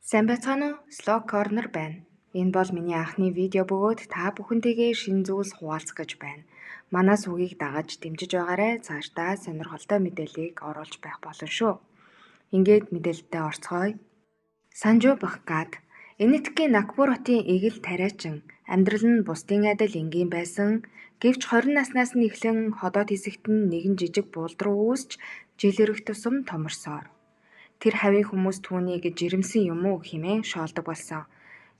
Сайн байцгаана уу? Slow Corner байна. Энэ бол миний анхны видео бөгөөд та бүхэнтэйгээ шинэ зүйлс хуваалцах гэж байна. Манай сүгийг дагаж дэмжиж байгаарай. Цаашдаа сонирхолтой мэдээллийг оруулж байх болно шүү. Ингээд мэдээлэлдээ орцгоё. Санжуу Бахгад Энэтхгийн Накпур хотын эгэл тариачин амьдрал нь бусдын адил энгийн байсан. Гэвч 20 наснаас нь эхлэн ходоод хэсэгт нь нэгэн жижиг буулд руу үүсч жил ирэх тусам томорсоор. Тэр хавийн хүмүүс түүнийг жирэмсэн юм уу хэмээн шоолдог болсон.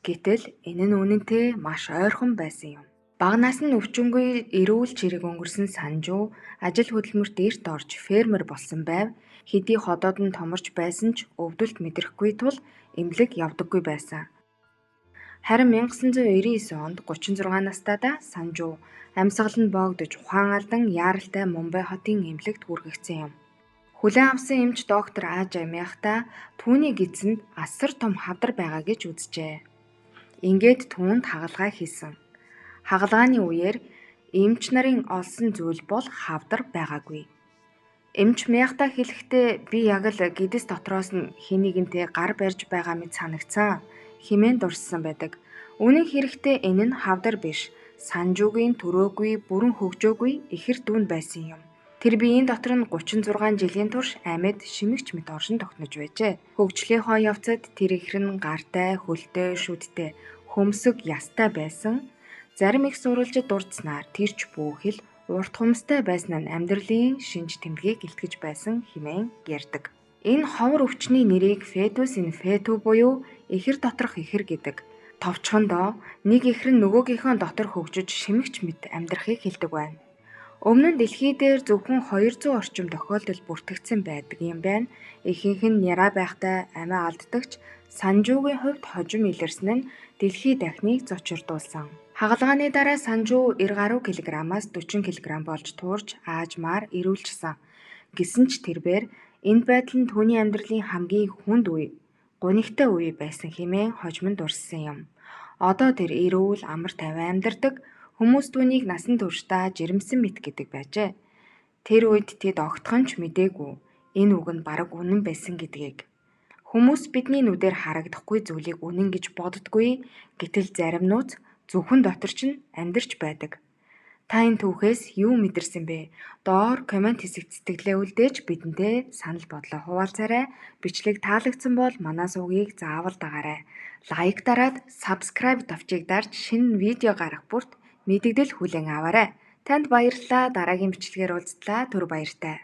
Гэтэл энэ нь үнэнтэй маш ойрхон байсан юм. Багнаас нь өвчнгүй эрүүл чирэг өнгөрсөн Санжуу ажил хөдөлмөрт эрт орж фермер болсон байв. Хэдий ходоод нь томорч байсан ч өвдөлт мэдрэхгүй тул эмнэлэг явдаггүй байсан. Харин 1999 онд 36 настайдаа Санжуу амьсгал нь боогдож ухаан алдан яаралтай Мумбай хотын эмнэлэгт хүргэгдсэн юм. Хүлээн авсан эмч доктор Ааж амяахта түүний эзэнд асар том хавдар байгаа гэж үзжээ. Ингээд түүнд хагалгаа хийсэн. Хагалгааны үеэр эмч нарын олсон зүйл бол хавдар байгаагүй. Эмч мяахта хэлэхдээ би яг л гэдэс дотроос нь хэнийгэнтэй гар барьж байгаа мэт санагцсан хэмээн дурссан байдаг. Үнэн хэрэгтээ энэ нь хавдар биш. Санжуугийн төрөөгүй, бүрэн хөгжөөгүй ихэр дүүн байсан юм. Тэр биеийн дотор нь 36 жилийн турш амьд шимэгч мэт оршин тогтнож байжээ. Хөгжлийнхөө явцад тэр ихэр нь гартай, хөлтэй, шүдтэй, хөмсөг, ястай байсан. Зарим их сурвалжид дурдсанаар тэр ч бүхэл урт хумстай байсан нь амьдралын шинж тэмдгийг илтгэж байсан хэмээн ярьдаг. Энэ ховор өвчний нэрийг фетус ин фету буюу ихэр доторх ихэр гэдэг. Товчхондоо нэг ихэр нь нөгөөгийнхөө дотор хөгжиж шимэгч мэт амьдрахыг хэлдэг байна. Өмнө нь дэлхий дээр зөвхөн 200 орчим тохиолдол бүртгэгдсэн байдаг юм байна. Ихэнх нь няраа байхтай амиа алддагч Санжуугийн хувьд хожим илэрсэн нь дэлхий дахныг зочирдуулсан. Хагалгааны дараа Санжуу 90 гаруй килограммаас 40 кг болж туурж аажмаар эрүүлжсэн. Гэсэн ч тэрбээр энэ байдал нь түүний амьдралын хамгийн хүнд үе, гунигтай үе байсан хэмээн хожим нь дурссан юм. Одоо тэр эрүүл амар тайван амьдардаг. Хүмүүс түүнийг насан туршдаа жирэмсэн мэт гэдэг байжээ. Тэр үед тэд огтхон ч мэдээгүй энэ үг нь бараг үнэн байсан гэдгийг. Хүмүүс бидний нүдээр харагдахгүй зүйлийг үнэн гэж боддоггүй. Гэтэл зарим нууц зөвхөн дотор чинь амьдарч байдаг. Та энэ түүхээс юу мэдэрсэн бэ? Доор комент хэсэгт сэтгэлээ үлдээж бидэнтэй санал бодлоо хуваалцаарай. Бичлэг таалагдсан бол манай сувгийг заавал дагаарай. Лайк дараад subscribe давчийг дарж шинэ видео гарах бүрт мэдэгдэл хүлээн аваарай. Танд баярлалаа. Дараагийн бичлэгээр уулзтлаа. Түр баяртай.